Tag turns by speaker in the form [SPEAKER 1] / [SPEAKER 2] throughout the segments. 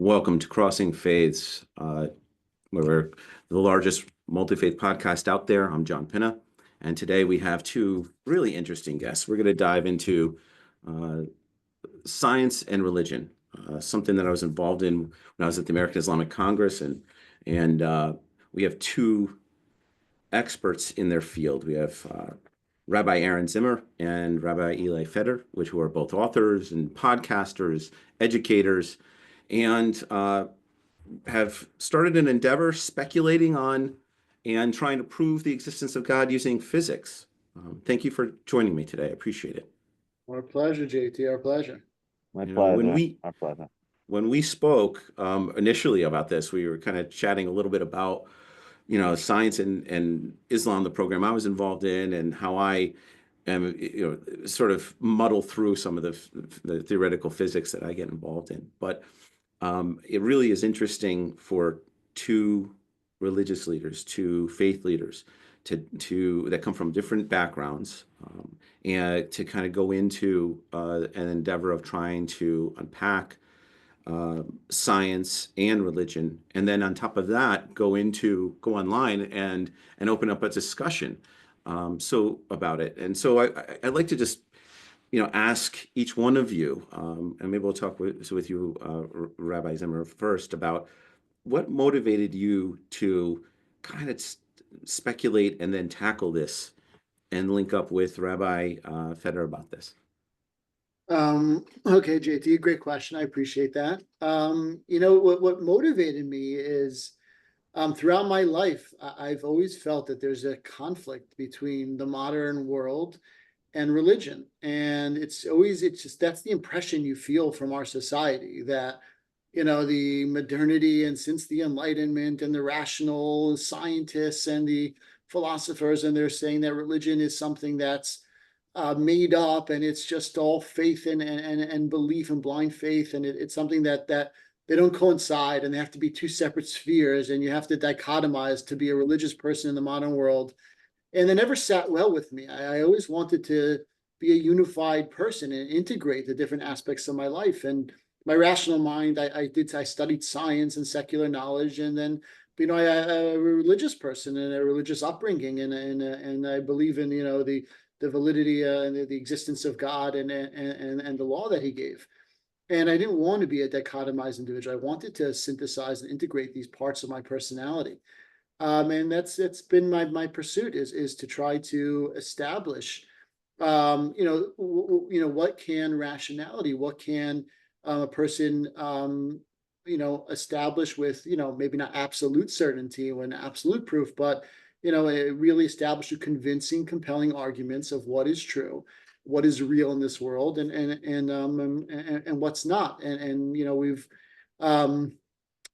[SPEAKER 1] Welcome to Crossing Faiths, where we're the largest multi-faith podcast out there. I'm John Pinna, and today we have two really interesting guests. We're going to dive into science and religion, something that I was involved in when I was at the American Islamic Congress, and we have two experts in their field. We have Rabbi Zimmer and Rabbi Eli Feder, who are both authors and podcasters, educators, and have started an endeavor speculating on and trying to prove the existence of God using physics. Thank you for joining me today. I appreciate it.
[SPEAKER 2] Our pleasure, JT. Our pleasure.
[SPEAKER 3] My pleasure.
[SPEAKER 1] Our pleasure. When we spoke initially about this, we were kind of chatting a little bit about, science and Islam, the program I was involved in, and how I am, sort of muddle through some of the theoretical physics that I get involved in. But it really is interesting for two religious leaders, two faith leaders, to that come from different backgrounds, and to kind of go into an endeavor of trying to unpack science and religion, and then on top of that, go online and open up a discussion about it. And so I'd like to just ask each one of you, and maybe we'll talk with you, Rabbi Zimmer, first, about what motivated you to kind of speculate and then tackle this and link up with Rabbi Feder about this.
[SPEAKER 2] Okay, JT, great question. I appreciate that. What motivated me is throughout my life, I've always felt that there's a conflict between the modern world and religion. And it's just, that's the impression you feel from our society, that, the modernity and since the Enlightenment and the rational scientists and the philosophers, and they're saying that religion is something that's made up, and it's just all faith and belief and blind faith. And it's something that they don't coincide, and they have to be two separate spheres, and you have to dichotomize to be a religious person in the modern world. And they never sat well with me. I always wanted to be a unified person and integrate the different aspects of my life. And my rational mind, I studied science and secular knowledge, and then, I'm a religious person and a religious upbringing, and I believe in, the validity and the existence of God and the law that He gave. And I didn't want to be a dichotomized individual. I wanted to synthesize and integrate these parts of my personality. And it's been my pursuit is to try to establish, what can rationality, what can a person, establish with, maybe not absolute certainty when absolute proof, but, it really establish convincing, compelling arguments of what is true, what is real in this world, and what's not.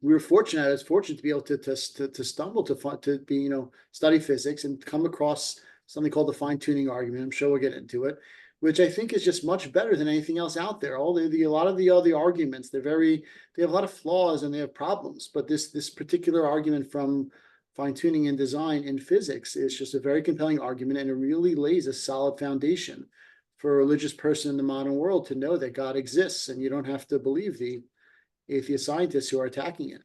[SPEAKER 2] We were fortunate. I was fortunate to be able to stumble to be, study physics and come across something called the fine-tuning argument. I'm sure we'll get into it, which I think is just much better than anything else out there. A lot of the other arguments, they have a lot of flaws and they have problems. But this particular argument from fine-tuning and design in physics is just a very compelling argument, and it really lays a solid foundation for a religious person in the modern world to know that God exists, and you don't have to believe the atheist scientists who are attacking it.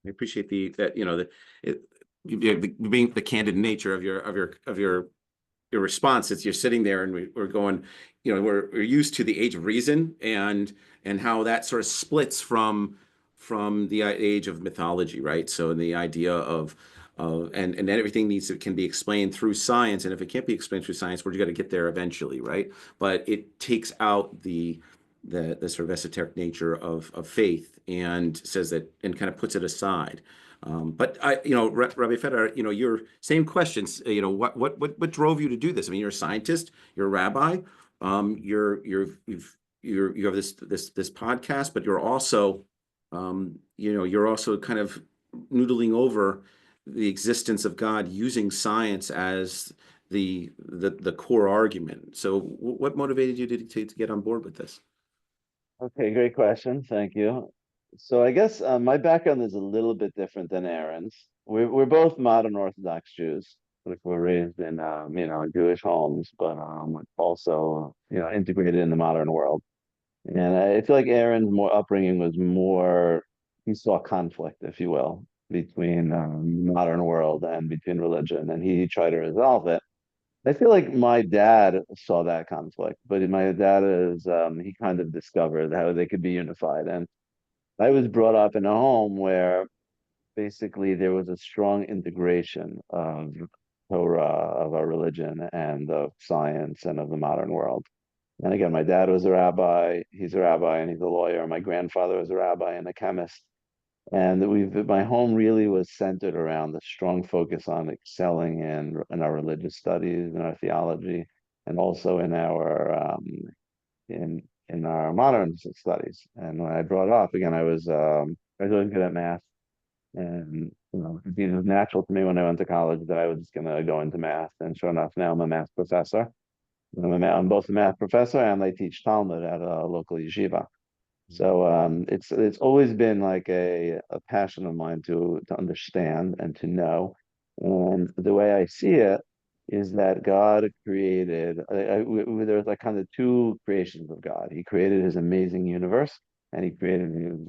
[SPEAKER 1] I appreciate being the candid nature of your response. It's you're sitting there and we're going, we're used to the age of reason and how that sort of splits from the age of mythology, right? So the idea of and everything can be explained through science, and if it can't be explained through science, we're going to get there eventually, right? But it takes out the sort of esoteric nature of faith and says that, and kind of puts it aside. But Rabbi Feder, your same questions. What drove you to do this? I mean, you're a scientist, you're a rabbi, you have this podcast, but you're also kind of noodling over the existence of God using science as the core argument. So, what motivated you to get on board with this?
[SPEAKER 3] Okay, great question. Thank you. So I guess my background is a little bit different than Aaron's. We're both modern Orthodox Jews. Like we're raised in Jewish homes, but also integrated in the modern world. And I feel like Aaron's more upbringing was more, he saw conflict, if you will, between modern world and between religion, and he tried to resolve it. I feel like my dad saw that conflict, but my dad is he kind of discovered how they could be unified. And I was brought up in a home where basically there was a strong integration of Torah, of our religion, and of science and of the modern world. And again, my dad was a rabbi, he's a rabbi and he's a lawyer. My grandfather was a rabbi and a chemist. And my home really was centered around the strong focus on excelling in our religious studies, in our theology, and also in our modern studies. And when I brought up, again, I was really good at math. And it was natural to me when I went to college that I was just gonna go into math. And sure enough, now I'm a math professor. I'm both a math professor and I teach Talmud at a local yeshiva. So it's always been like a passion of mine to understand and to know. And the way I see it is that God created, there's like kind of two creations of God. He created his amazing universe and he created his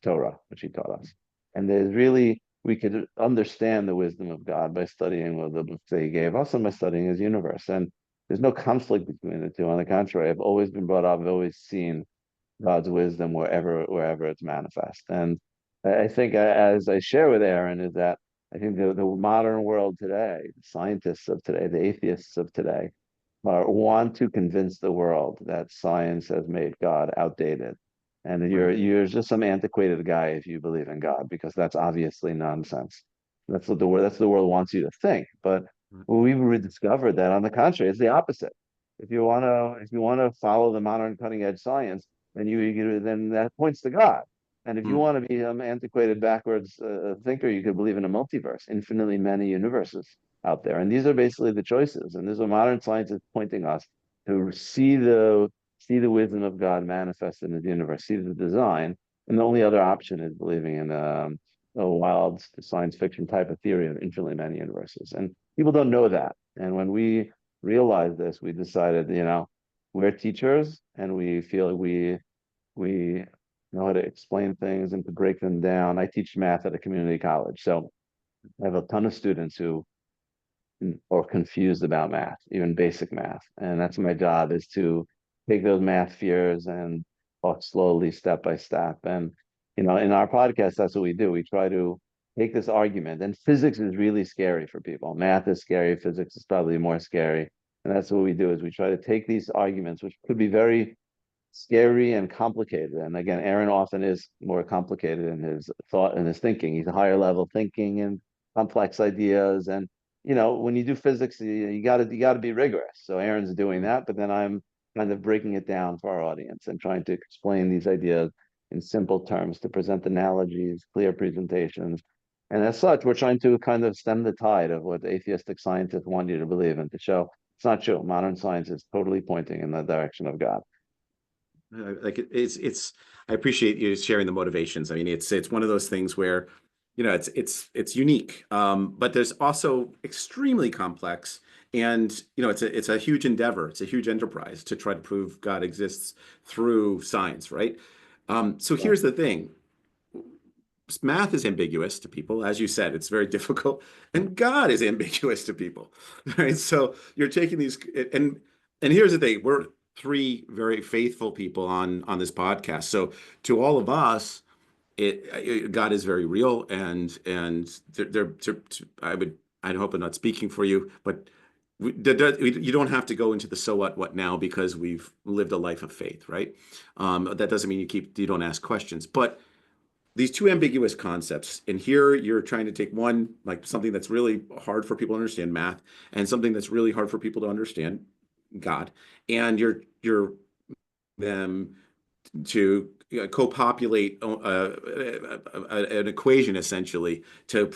[SPEAKER 3] Torah, which he taught us. And there's really, we could understand the wisdom of God by studying what the books that he gave us and by studying his universe. And there's no conflict between the two. On the contrary, I've always been brought up, I've always seen God's wisdom wherever it's manifest. And I think as I share with Aaron is that I think the modern world today, the scientists of today, the atheists of today, want to convince the world that science has made God outdated. And that you're just some antiquated guy if you believe in God, because that's obviously nonsense. That's the world wants you to think. But we've rediscovered that on the contrary, it's the opposite. If you want to follow the modern cutting edge science, then that points to God. And if you want to be an antiquated backwards thinker, you could believe in a multiverse, infinitely many universes out there. And these are basically the choices. And this is what modern science is pointing us to see the wisdom of God manifested in the universe, see the design. And the only other option is believing in a wild science fiction type of theory of infinitely many universes. And people don't know that. And when we realized this, we decided, we're teachers and we feel we know how to explain things and to break them down. I teach math at a community college. So I have a ton of students who are confused about math, even basic math. And that's my job, is to take those math fears and talk slowly, step by step. And in our podcast, that's what we do. We try to take this argument, and physics is really scary for people. Math is scary, physics is probably more scary. And that's what we do, is we try to take these arguments, which could be very scary and complicated. And again, Aaron often is more complicated in his thought and his thinking. He's a higher level thinking and complex ideas. And when you do physics, you gotta be rigorous. So Aaron's doing that, but then I'm kind of breaking it down for our audience and trying to explain these ideas in simple terms, to present analogies, clear presentations. And as such, we're trying to kind of stem the tide of what atheistic scientists want you to believe and to show it's not true. Modern science is totally pointing in the direction of God.
[SPEAKER 1] Like it's I appreciate you sharing the motivations. I mean, it's one of those things where, it's unique, but there's also extremely complex, and it's a huge endeavor. It's a huge enterprise to try to prove God exists through science, right? So
[SPEAKER 3] Yeah.
[SPEAKER 1] here's the thing. Math is ambiguous to people. As you said, it's very difficult, and God is ambiguous to people, right? So you're taking these, and here's the thing: we're three very faithful people on this podcast. So to all of us, God is very real, and I hope I'm not speaking for you, but you don't have to go into the so what now, because we've lived a life of faith, right? That doesn't mean you don't ask questions, but these two ambiguous concepts, and here you're trying to take one, like something that's really hard for people to understand, math, and something that's really hard for people to understand, God, and you're them to co-populate an equation, essentially, to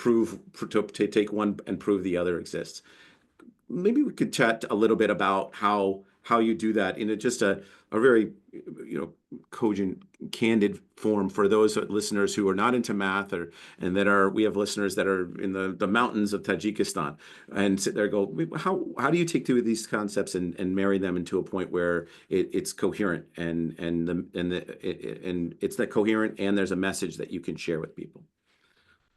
[SPEAKER 1] take one and prove the other exists. Maybe we could chat a little bit about how how you do that in just a very, cogent, candid form for those listeners who are not into math, and we have listeners that are in the mountains of Tajikistan and sit there and go, how do you take two of these concepts and marry them into a point where it's coherent and it's that coherent and there's a message that you can share with people.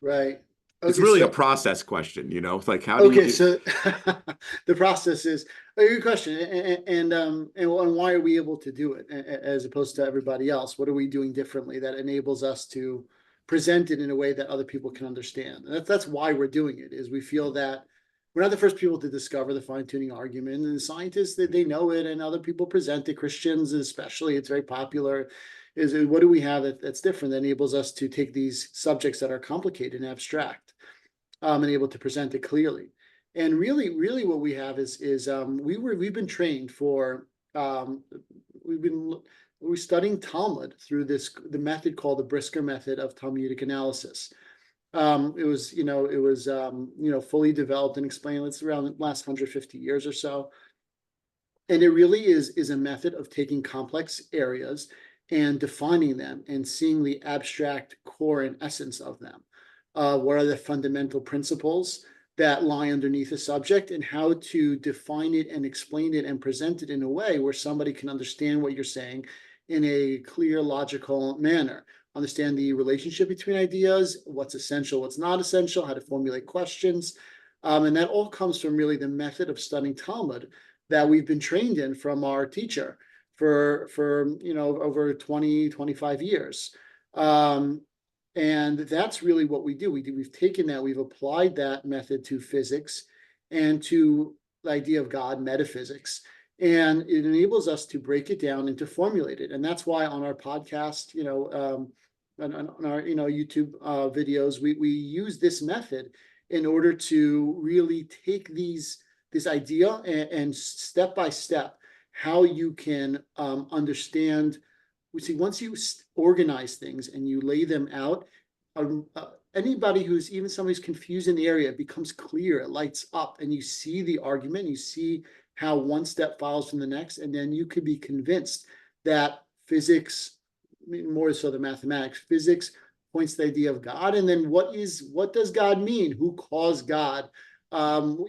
[SPEAKER 2] Right.
[SPEAKER 1] It's
[SPEAKER 2] Okay,
[SPEAKER 1] really a
[SPEAKER 2] so
[SPEAKER 1] process question, it's like, how do you
[SPEAKER 2] okay, so the process is a good question, and why are we able to do it as opposed to everybody else? What are we doing differently that enables us to present it in a way that other people can understand? And that's why we're doing it. Is we feel that we're not the first people to discover the fine-tuning argument, and the scientists that they know it, and other people present it. Christians, especially, it's very popular. Is what do we have that's different that enables us to take these subjects that are complicated and abstract, and able to present it clearly? And really what we have is we've been trained for we're studying Talmud through the method called the Brisker method of Talmudic analysis. It was fully developed and explained. It's around the last 150 years or so. And it really is a method of taking complex areas and defining them and seeing the abstract core and essence of them. What are the fundamental principles that lie underneath a subject, and how to define it and explain it and present it in a way where somebody can understand what you're saying in a clear, logical manner. Understand the relationship between ideas, what's essential, what's not essential, how to formulate questions. And that all comes from really the method of studying Talmud that we've been trained in from our teacher for over 20, 25 years. And that's really what we do. We've taken that, we've applied that method to physics and to the idea of God, metaphysics, and it enables us to break it down and to formulate it. And that's why on our podcast, on our YouTube videos, we use this method in order to really take this idea and step by step how you can understand. We see once you organize things and you lay them out, anybody who's even somebody who's confused in the area, it becomes clear, it lights up, and you see the argument, you see how one step follows from the next, and then you could be convinced that physics, more so than mathematics, physics points to the idea of God, and then what does God mean? Who caused God? Who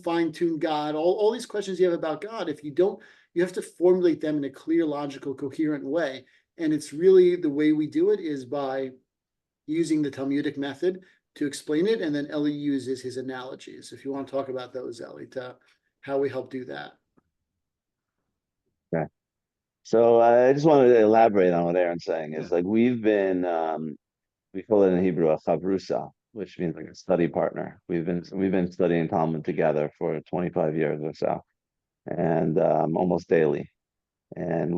[SPEAKER 2] fine-tuned God? All these questions you have about God, if you don't, you have to formulate them in a clear, logical, coherent way. And it's really the way we do it is by using the Talmudic method to explain it. And then Eli uses his analogies. If you want to talk about those, Eli, to how we help do that.
[SPEAKER 3] Okay. So I just wanted to elaborate on what Aaron's saying. Is like we call it in Hebrew a chavrusa, which means like a study partner. We've been studying Talmud together for 25 years or so, and almost daily. And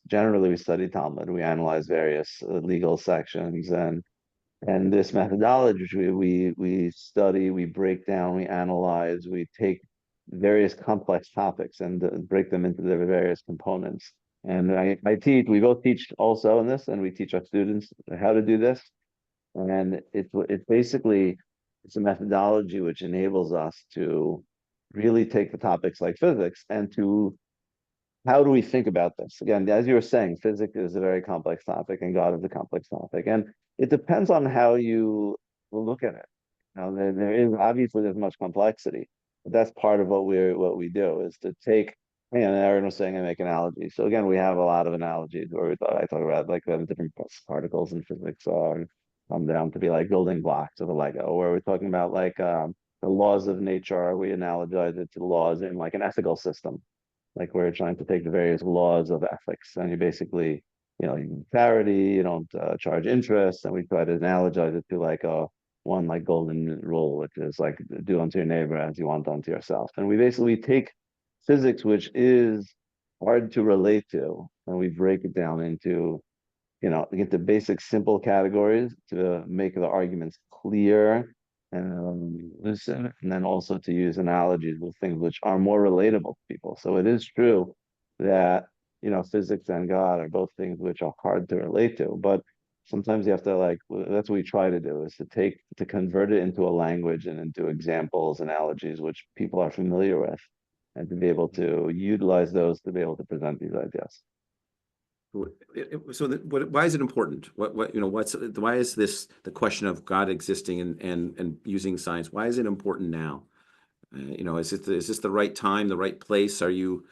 [SPEAKER 3] generally we study Talmud, we analyze various legal sections, and this methodology, we study, we break down, we analyze, we take various complex topics and break them into their various components. And we both teach also in this, and we teach our students how to do this. And it's basically, it's a methodology which enables us to really take the topics like physics and to how do we think about this? Again, as you were saying, physics is a very complex topic and God is a complex topic. And it depends on how you look at it. Now, there is obviously there's much complexity, but that's part of what we do is to take, and Aaron was saying I make analogies. So again, we have a lot of analogies where I talk about like the different particles in physics are come down to be like building blocks of a Lego, where we're talking about like the laws of nature. We analogize it to the laws in like an ethical system. Like we're trying to take the various laws of ethics, and you basically, you parity, you don't charge interest, and we try to analogize it to like one like golden rule, which is like do unto your neighbor as you want unto yourself. And we basically take physics, which is hard to relate to, and we break it down into, get the basic simple categories to make the arguments clear and listen, and then also to use analogies with things which are more relatable to people. So it is true that physics and God are both things which are hard to relate to, but sometimes you have to that's what we try to do, is to convert it into a language and into examples, analogies which people are familiar with, and to be able to utilize those to be able to present these ideas.
[SPEAKER 1] So why is it important? Why is this the question of God existing and using science? Why is it important now? Is this the right time, the right place? Are you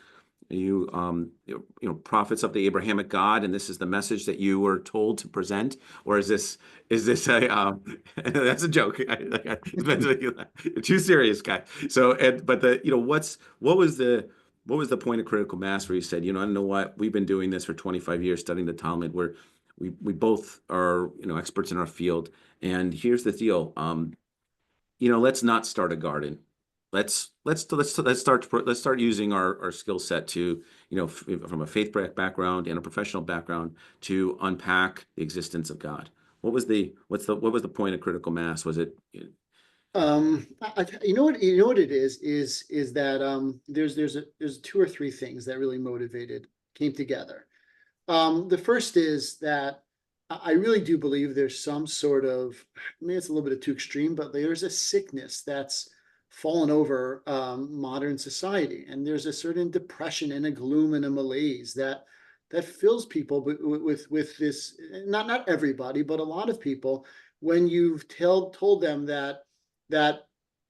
[SPEAKER 1] prophets of the Abrahamic God, and this is the message that you were told to present, or is this a that's a joke. You're too serious, guy. So, what was the point of critical mass where you said, I know what, we've been doing this for 25 years, studying the Talmud, where we both are experts in our field, and here's the deal. Let's not start a garden. Let's start using our skill set to, from a faith background and a professional background, to unpack the existence of God. What was the point of critical mass? Was it?
[SPEAKER 2] You know what it is that there's two or three things that really came together. The first is that I really do believe there's some sort of, maybe it's a little bit too extreme, but there's a sickness that's fallen over modern society, and there's a certain depression and a gloom and a malaise that fills people with this. Not everybody, but a lot of people. When you've told them that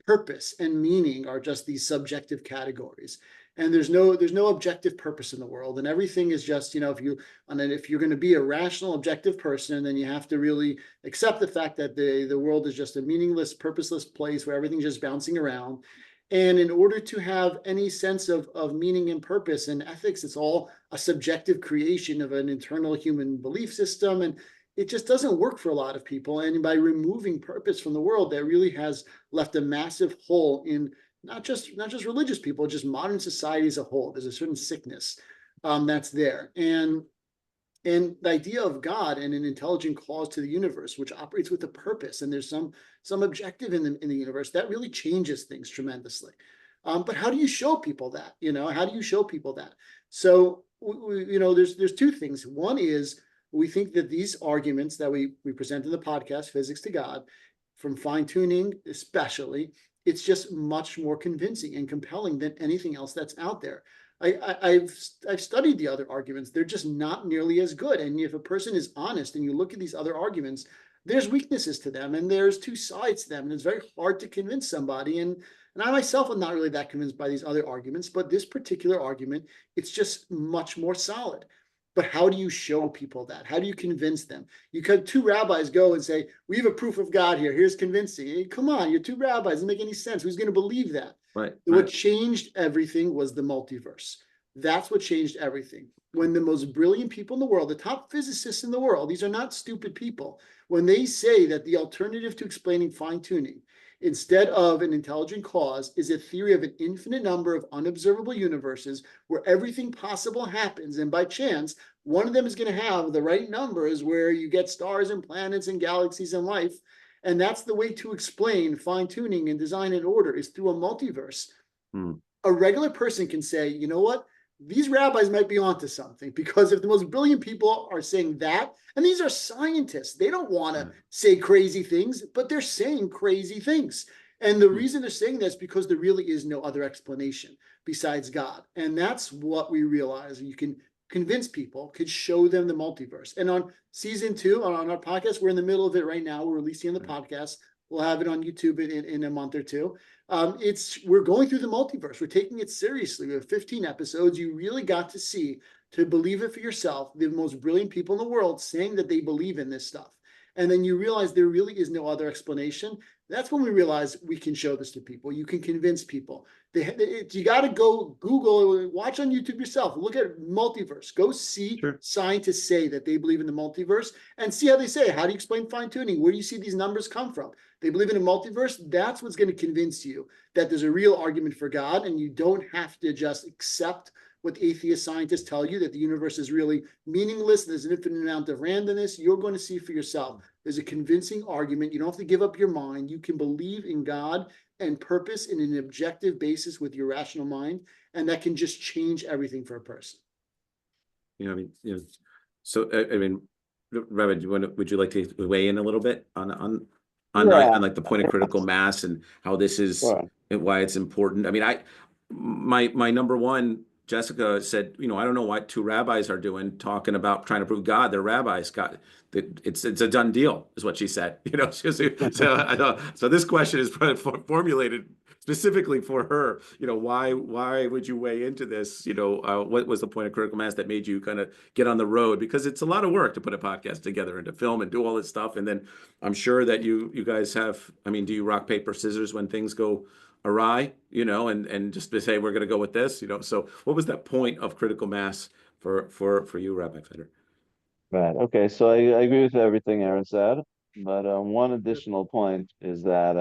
[SPEAKER 2] purpose and meaning are just these subjective categories, and there's no objective purpose in the world, and everything is just, if you're going to be a rational, objective person, then you have to really accept the fact that the world is just a meaningless, purposeless place where everything's just bouncing around. And in order to have any sense of meaning and purpose and ethics, it's all a subjective creation of an internal human belief system, and it just doesn't work for a lot of people. And by removing purpose from the world, that really has left a massive hole in not just religious people, just modern society as a whole. There's a certain sickness that's there. And the idea of God and an intelligent cause to the universe, which operates with a purpose, and there's some objective in the universe, that really changes things tremendously. But how do you show people that? How do you show people that? So there's two things. One is, we think that these arguments that we present in the podcast, Physics to God, from fine-tuning especially, it's just much more convincing and compelling than anything else that's out there. I've studied the other arguments. They're just not nearly as good. And if a person is honest and you look at these other arguments, there's weaknesses to them, and there's two sides to them, and it's very hard to convince somebody. And I myself am not really that convinced by these other arguments, but this particular argument, it's just much more solid. But how do you show people that? How do you convince them? You could two rabbis go and say, we have a proof of God here. Here's convincing. Hey, come on, you're two rabbis. It doesn't make any sense. Who's going to believe that?
[SPEAKER 1] Right.
[SPEAKER 2] What changed everything was the multiverse. That's what changed everything. When the most brilliant people in the world, the top physicists in the world, these are not stupid people, when they say that the alternative to explaining fine-tuning instead of an intelligent cause is a theory of an infinite number of unobservable universes where everything possible happens, and by chance, one of them is going to have the right numbers where you get stars and planets and galaxies and life. And that's the way to explain fine-tuning and design and order, is through a multiverse. A regular person can say, you know what? These rabbis might be onto something, because if the most brilliant people are saying that, and these are scientists, they don't want to say crazy things, but they're saying crazy things. And the reason they're saying this is because there really is no other explanation besides God. And that's what we realize. You can convince people, could show them the multiverse. And on season 2, on our podcast, we're in the middle of it right now. We're releasing the podcast. We'll have it on YouTube in a month or two. We're going through the multiverse. We're taking it seriously. We have 15 episodes. You really got to see, to believe it for yourself, the most brilliant people in the world saying that they believe in this stuff. And then you realize there really is no other explanation. That's when we realize we can show this to people. You can convince people. You got to go Google, watch on YouTube yourself. Look at multiverse. Go see scientists say that they believe in the multiverse, and see how they say it. How do you explain fine-tuning? Where do you see these numbers come from? They believe in a multiverse. That's what's going to convince you that there's a real argument for God, and you don't have to just accept what atheist scientists tell you, that the universe is really meaningless. There's an infinite amount of randomness. You're going to see for yourself. There's a convincing argument. You don't have to give up your mind. You can believe in God and purpose in an objective basis with your rational mind, and that can just change everything for a person.
[SPEAKER 1] So Rabbi, would you like to weigh in a little bit on like the point of critical mass and how this is and why it's important? my number one, Jessica said, I don't know what two rabbis are doing, talking about trying to prove God. They're rabbis. God, it's a done deal, is what she said. So this question is formulated specifically for her. Why would you weigh into this? What was the point of critical mass that made you kind of get on the road? Because it's a lot of work to put a podcast together and to film and do all this stuff. And then I'm sure that you guys have. I mean, do you rock paper scissors when things go awry, and just to say we're going to go with this, So what was that point of critical mass for you, Rabbi Feder?
[SPEAKER 3] Right. Okay. So I agree with everything Aaron said, but one additional point is that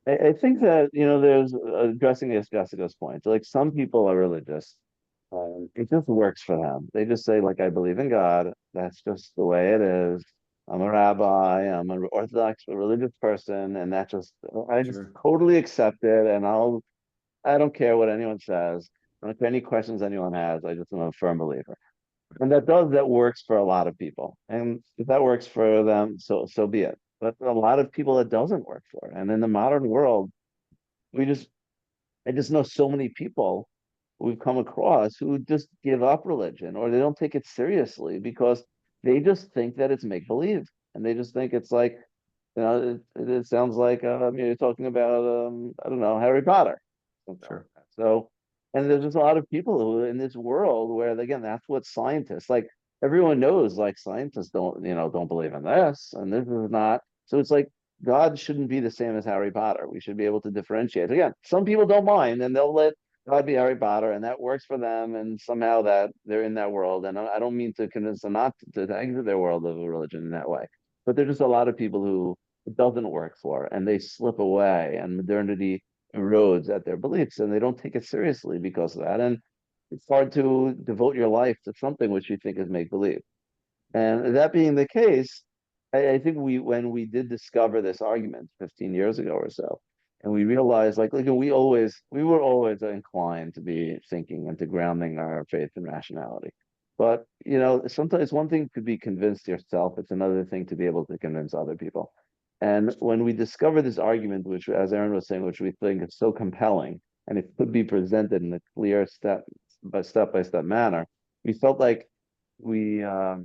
[SPEAKER 3] I think that there's addressing Jessica's point. Like some people are religious, it just works for them. They just say like I believe in God. That's just the way it is. I'm a rabbi. I'm an Orthodox religious person, and I just
[SPEAKER 1] Sure.
[SPEAKER 3] totally accept it, and I don't care what anyone says. I don't care any questions anyone has. I just am a firm believer. And that works for a lot of people. And if that works for them, so be it. But a lot of people it doesn't work for. And in the modern world, we just I just know so many people we've come across who just give up religion or they don't take it seriously because they just think that it's make believe. And they just think it's like, it sounds like you're talking about I don't know, Harry Potter. Something like
[SPEAKER 1] Sure.
[SPEAKER 3] that. So, and there's just a lot of people who in this world where again that's what scientists like. Everyone knows like scientists don't believe in this and this is not. So it's like God shouldn't be the same as Harry Potter. We should be able to differentiate. Again, some people don't mind and they'll let God be Harry Potter and that works for them and somehow that they're in that world. And I don't mean to convince them not to exit their world of religion in that way. But there's just a lot of people who it doesn't work for and they slip away and modernity erodes at their beliefs and they don't take it seriously because of that. And it's hard to devote your life to something which you think is make believe. And that being the case, I think when we did discover this argument 15 years ago or so, and we realized like we were always inclined to be thinking and to grounding our faith in rationality. But sometimes one thing to be convinced yourself, it's another thing to be able to convince other people. And when we discover this argument, which, as Aaron was saying, which we think is so compelling, and it could be presented in a clear step by step manner, we felt like we, I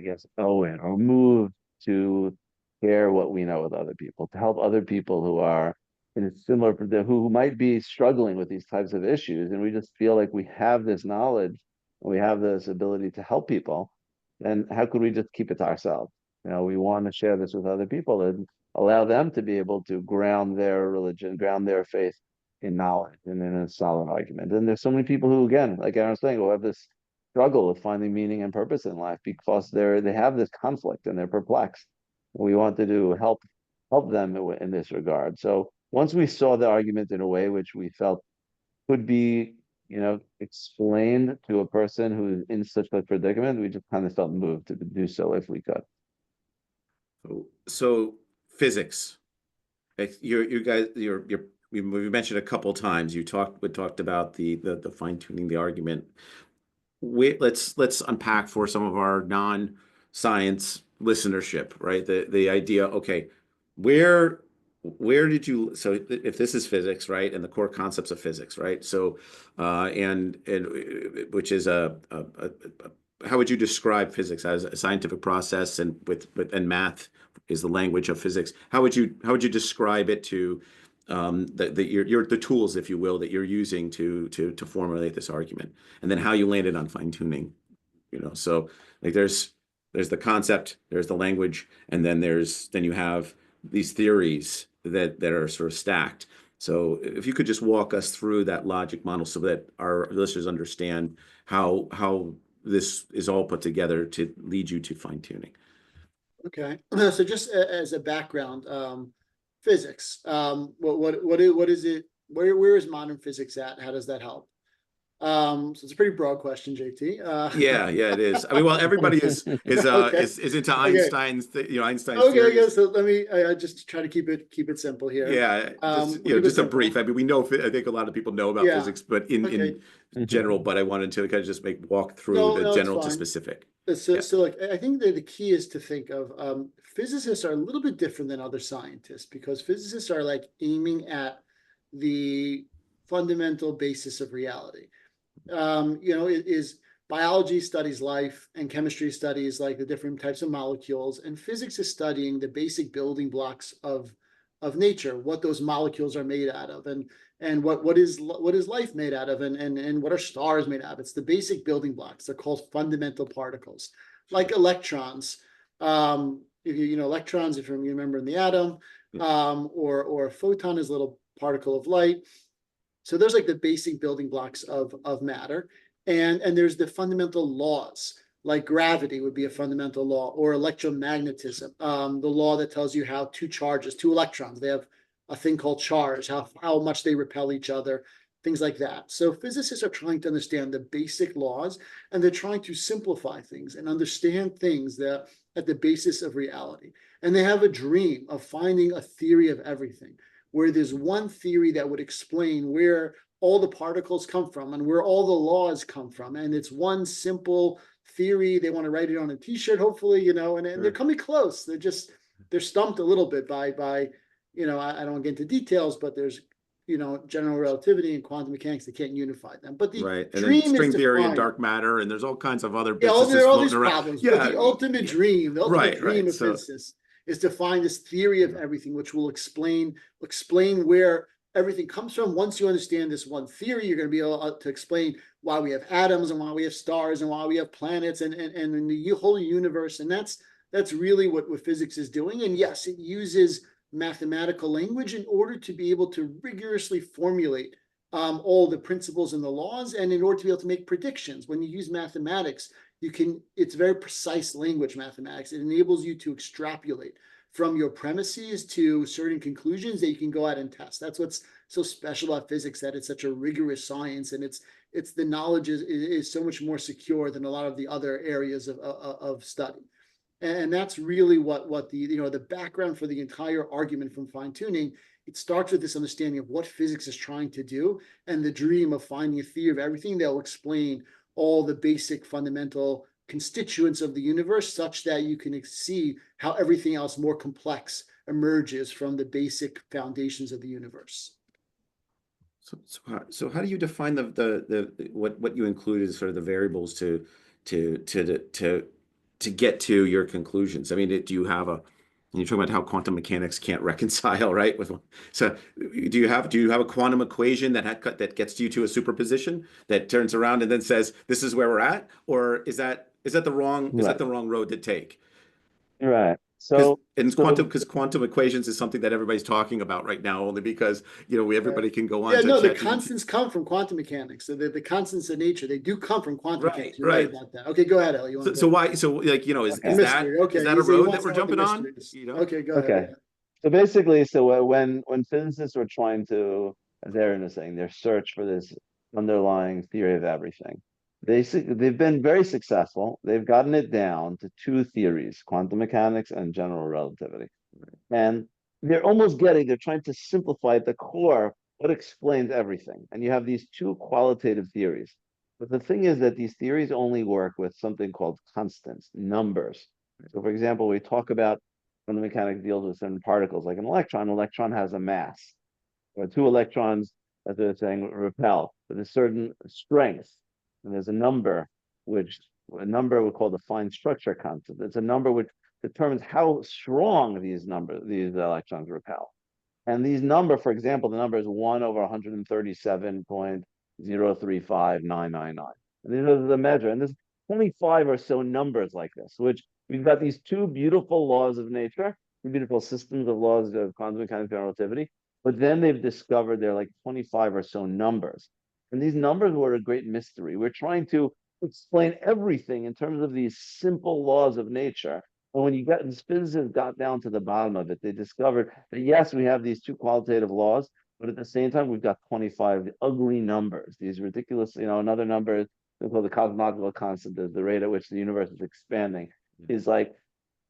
[SPEAKER 3] guess, owe it or moved to share what we know with other people, to help other people who are in a similar, who might be struggling with these types of issues. And we just feel like we have this knowledge, and we have this ability to help people. And how could we just keep it to ourselves? We want to share this with other people and allow them to be able to ground their religion, ground their faith in knowledge and in a solid argument. And there's so many people who, again, like I was saying, who have this struggle with finding meaning and purpose in life because they have this conflict and they're perplexed. We want to do help them in this regard. So once we saw the argument in a way which we felt could be explained to a person who's in such a predicament, we just kind of felt moved to do so if we could.
[SPEAKER 1] So physics, you guys, we mentioned a couple times. We talked about the fine tuning the argument. Let's unpack for some of our non-science listenership, right? The idea, okay, where did you, so if this is physics, right, and the core concepts of physics, right? So and which is how would you describe physics as a scientific process and and math is the language of physics? How would you describe it to the tools, if you will, that you're using to formulate this argument, and then how you landed on fine tuning? So like there's the concept, there's the language, and then you have these theories that are sort of stacked. So if you could just walk us through that logic model so that our listeners understand how this is all put together to lead you to fine tuning.
[SPEAKER 2] Okay, so just as a background, physics. What is it? Where is modern physics at? How does that help? So it's a pretty broad question, JT.
[SPEAKER 1] Yeah, it is. I mean, well, everybody is
[SPEAKER 2] Okay.
[SPEAKER 1] into
[SPEAKER 2] Okay.
[SPEAKER 1] Einstein's
[SPEAKER 2] Okay,
[SPEAKER 1] theories.
[SPEAKER 2] so let me just try to keep it simple here.
[SPEAKER 1] Yeah, just a brief. I mean, we know. I think a lot of people know about physics, but in general. But I wanted to kind of just walk through the
[SPEAKER 2] No, it's
[SPEAKER 1] general to
[SPEAKER 2] fine.
[SPEAKER 1] specific.
[SPEAKER 2] So like I think that the key is to think of physicists are a little bit different than other scientists because physicists are like aiming at the fundamental basis of reality. It is biology studies life, and chemistry studies like the different types of molecules, and physics is studying the basic building blocks of nature, what those molecules are made out of, and what is life made out of, and what are stars made out of. It's the basic building blocks. They're called fundamental particles, like electrons. If electrons, if you remember in the atom, or a photon is a little particle of light. So there's like the basic building blocks of matter, and there's the fundamental laws, like gravity would be a fundamental law, or electromagnetism, the law that tells you how two electrons, they have a thing called charge, how much they repel each other, things like that. So physicists are trying to understand the basic laws, and they're trying to simplify things and understand things that at the basis of reality. And they have a dream of finding a theory of everything, where there's one theory that would explain where all the particles come from and where all the laws come from. And it's one simple theory. They want to write it on a t-shirt, hopefully, and they're coming close. They're stumped a little bit by I don't want to get into details, but there's general relativity and quantum mechanics, they can't unify them. But the
[SPEAKER 1] right, and
[SPEAKER 2] dream
[SPEAKER 1] then string
[SPEAKER 2] is
[SPEAKER 1] theory and
[SPEAKER 2] find,
[SPEAKER 1] dark matter, and there's all kinds of other
[SPEAKER 2] there
[SPEAKER 1] businesses
[SPEAKER 2] are all these
[SPEAKER 1] floating around.
[SPEAKER 2] problems.
[SPEAKER 1] Yeah,
[SPEAKER 2] But the ultimate dream, of
[SPEAKER 1] So
[SPEAKER 2] physicists is to find this theory of everything, which will explain where everything comes from. Once you understand this one theory, you're going to be able to explain why we have atoms and why we have stars and why we have planets and the whole universe. And that's really what physics is doing. And yes, it uses mathematical language in order to be able to rigorously formulate all the principles and the laws, and in order to be able to make predictions. When you use mathematics, it's very precise language, mathematics. It enables you to extrapolate from your premises to certain conclusions that you can go out and test. That's what's so special about physics, that it's such a rigorous science, and it's the knowledge is so much more secure than a lot of the other areas of study. And that's really what the background for the entire argument from fine tuning. It starts with this understanding of what physics is trying to do, and the dream of finding a theory of everything that will explain all the basic fundamental constituents of the universe, such that you can see how everything else more complex emerges from the basic foundations of the universe.
[SPEAKER 1] So how do you define what you include as sort of the variables to get to your conclusions? I mean, do you have you're talking about how quantum mechanics can't reconcile, right? So do you have a quantum equation that gets you to a superposition that turns around and then says this is where we're at, or is that the wrong road to take?
[SPEAKER 3] Right. So
[SPEAKER 1] because quantum equations is something that everybody's talking about right now, only because everybody can go on.
[SPEAKER 2] The constants come from quantum mechanics. So the constants of nature, they do come from quantum mechanics. You're right about that. Okay, go ahead, Ellie.
[SPEAKER 1] Is that a road that we're jumping on?
[SPEAKER 2] Okay, go ahead.
[SPEAKER 3] Okay. So basically, when physicists were trying to, as Aaron is saying, their search for this underlying theory of everything, they've been very successful. They've gotten it down to two theories: quantum mechanics and general relativity. And they're trying to simplify at the core what explains everything. And you have these two qualitative theories. But the thing is that these theories only work with something called constants, numbers. So for example, we talk about quantum mechanics deals with certain particles, like an electron. An electron has a mass. Or two electrons, as they're saying, repel with a certain strength. And there's a number we call the fine structure constant. It's a number which determines how strong these electrons repel. And these for example, the number is 1/137.035999. And these are the measure. And there's 25 or so numbers like this, which we've got these two beautiful laws of nature, two beautiful systems of laws of quantum mechanics and relativity. But then they've discovered there are like 25 or so numbers. And these numbers were a great mystery. We're trying to explain everything in terms of these simple laws of nature. And when physicists got down to the bottom of it, they discovered that yes, we have these two qualitative laws, but at the same time, we've got 25 ugly numbers, these ridiculous, another number is called the cosmological constant, the rate at which the universe is expanding, is like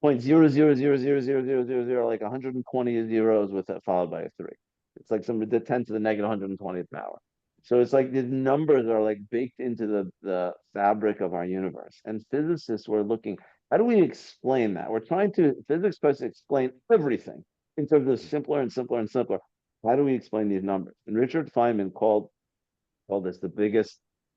[SPEAKER 3] 0.0000000, like 120 zeros followed by a 3. It's like the 10 to the negative 120th power. So it's like the numbers are like baked into the fabric of our universe. And physicists were looking, how do we explain that? Physics tries to explain everything in terms of simpler and simpler and simpler. how do we explain these numbers? And Richard Feynman called this the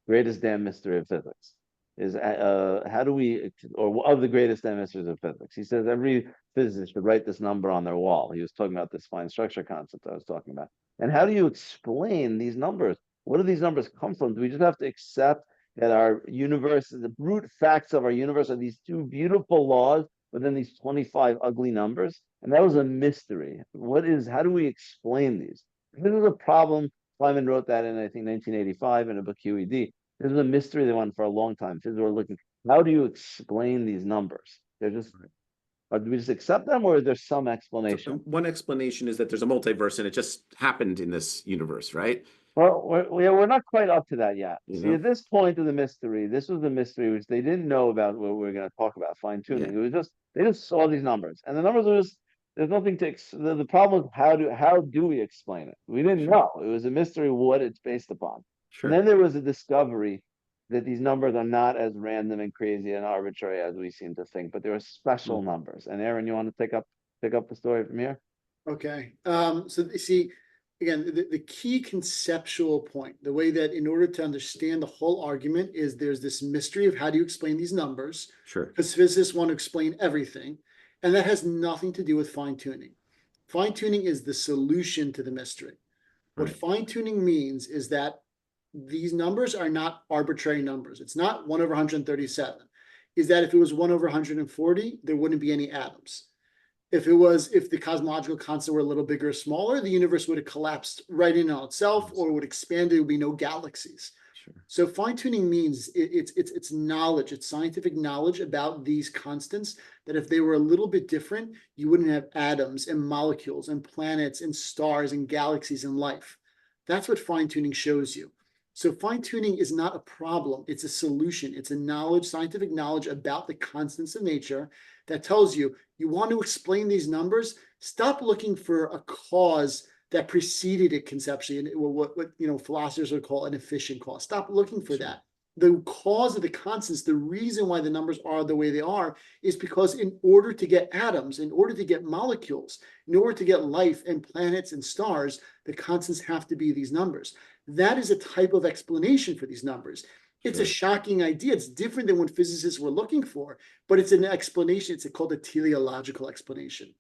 [SPEAKER 3] greatest damn mystery of physics. Is how do we, or of the greatest damn mysteries of physics? He says every physicist should write this number on their wall. He was talking about this fine structure concept I was talking about. And how do you explain these numbers? What do these numbers come from? Do we just have to accept that our universe, the brute facts of our universe, are these two beautiful laws, but then these 25 ugly numbers? And that was a mystery. How do we explain these? This is a problem. Feynman wrote that in, I think, 1985 in a book, QED. This is a mystery they wanted for a long time. Physicists were looking, how do you explain these numbers? They're just, or do we just accept them, or is there some explanation?
[SPEAKER 1] One explanation is that there's a multiverse and it just happened in this universe, right?
[SPEAKER 3] Well, we're not quite up to that yet.
[SPEAKER 1] You
[SPEAKER 3] See,
[SPEAKER 1] know?
[SPEAKER 3] at this point of the mystery, this was the mystery which they didn't know about what we're going to talk about, fine tuning.
[SPEAKER 1] Yeah.
[SPEAKER 3] It was just, they just saw these numbers, and the numbers were just, there's nothing to, the problem is how do we explain it? We didn't know. It was a mystery what it's based upon.
[SPEAKER 1] Sure.
[SPEAKER 3] And then there was a discovery that these numbers are not as random and crazy and arbitrary as we seem to think, but there are special numbers. And Aaron, you want to pick up the story from here?
[SPEAKER 2] Okay. So see, again, the key conceptual point, the way that in order to understand the whole argument is there's this mystery of how do you explain these numbers?
[SPEAKER 1] Sure.
[SPEAKER 2] Because physicists want to explain everything, and that has nothing to do with fine tuning. Fine tuning is the solution to the mystery. What fine tuning means is that these numbers are not arbitrary numbers. It's not 1 over 137. Is that if it was 1 over 140, there wouldn't be any atoms. If the cosmological constant were a little bigger or smaller, the universe would have collapsed right in on itself, or would expand. There would be no galaxies.
[SPEAKER 1] Sure.
[SPEAKER 2] So fine tuning means it's knowledge, it's scientific knowledge about these constants, that if they were a little bit different, you wouldn't have atoms and molecules and planets and stars and galaxies and life. That's what fine tuning shows you. So fine tuning is not a problem. It's a solution. It's a knowledge, scientific knowledge about the constants of nature that tells you, you want to explain these numbers, stop looking for a cause that preceded it conceptually, and what philosophers would call an efficient cause. Stop looking for that. The cause of the constants, the reason why the numbers are the way they are, is because in order to get atoms, in order to get molecules, in order to get life and planets and stars, the constants have to be these numbers. That is a type of explanation for these numbers. It's a shocking idea. It's different than what physicists were looking for, but it's an explanation. It's called a teleological explanation.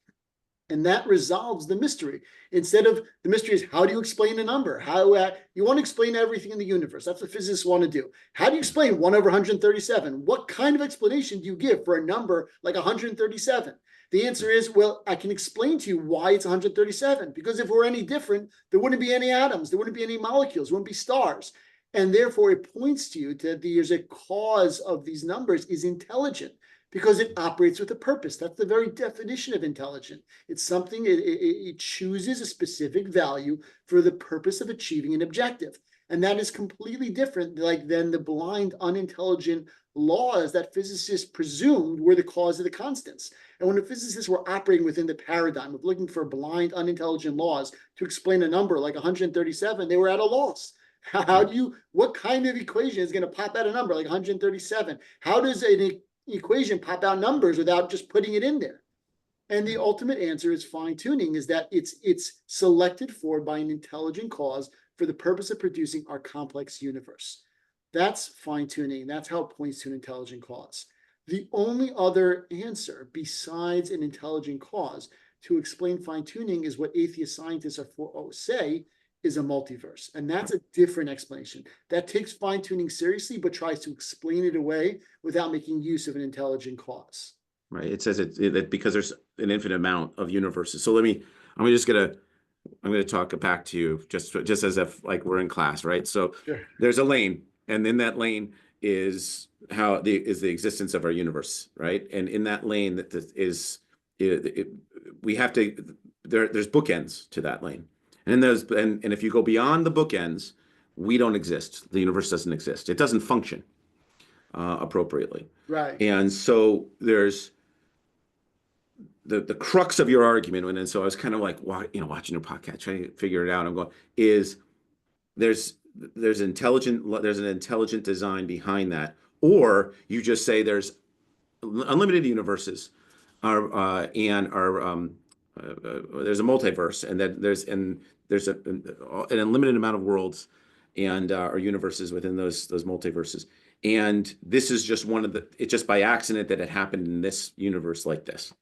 [SPEAKER 2] And that resolves the mystery. Instead of the mystery is, how do you explain a number? How you want to explain everything in the universe. That's what physicists want to do. How do you explain 1 over 137? What kind of explanation do you give for a number like 137? The answer is, well, I can explain to you why it's 137. Because if we're any different, there wouldn't be any atoms. There wouldn't be any molecules. There wouldn't be stars. And therefore, it points to you that there's a cause of these numbers is intelligent, because it operates with a purpose. That's the very definition of intelligent. It's something, it chooses a specific value for the purpose of achieving an objective. And that is completely different than the blind, unintelligent laws that physicists presumed were the cause of the constants. And when the physicists were operating within the paradigm of looking for blind, unintelligent laws to explain a number like 137, they were at a loss. What kind of equation is going to pop out a number like 137? How does an equation pop out numbers without just putting it in there? And the ultimate answer is fine tuning, is that it's selected for by an intelligent cause for the purpose of producing our complex universe. That's fine tuning. That's how it points to an intelligent cause. The only other answer besides an intelligent cause to explain fine tuning is what atheist scientists say is a multiverse. And that's a different explanation. That takes fine tuning seriously, but tries to explain it away without making use of an intelligent cause.
[SPEAKER 1] Right. It says that because there's an infinite amount of universes. So I'm going to talk back to you just as if like we're in class, right? So
[SPEAKER 2] Sure.
[SPEAKER 1] There's a lane, and in that lane is the existence of our universe, right? And in that lane there's bookends to that lane. And if you go beyond the bookends, we don't exist. The universe doesn't exist. It doesn't function appropriately.
[SPEAKER 2] Right.
[SPEAKER 1] And so there's the crux of your argument, and so I was kind of like, watching your podcast, trying to figure it out. I'm going, there's an intelligent design behind that, or you just say there's unlimited universes, there's a multiverse, and that there's an unlimited amount of worlds and or universes within those multiverses. And this is just one of it's just by accident that it happened in this universe like this.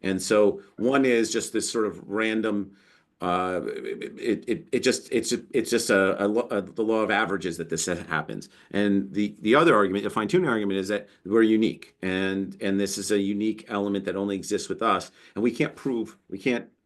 [SPEAKER 1] And so one is just this sort of random, it's just the law of averages that this happens. And the other argument, the fine tuning argument, is that we're unique, and this is a unique element that only exists with us, and we can't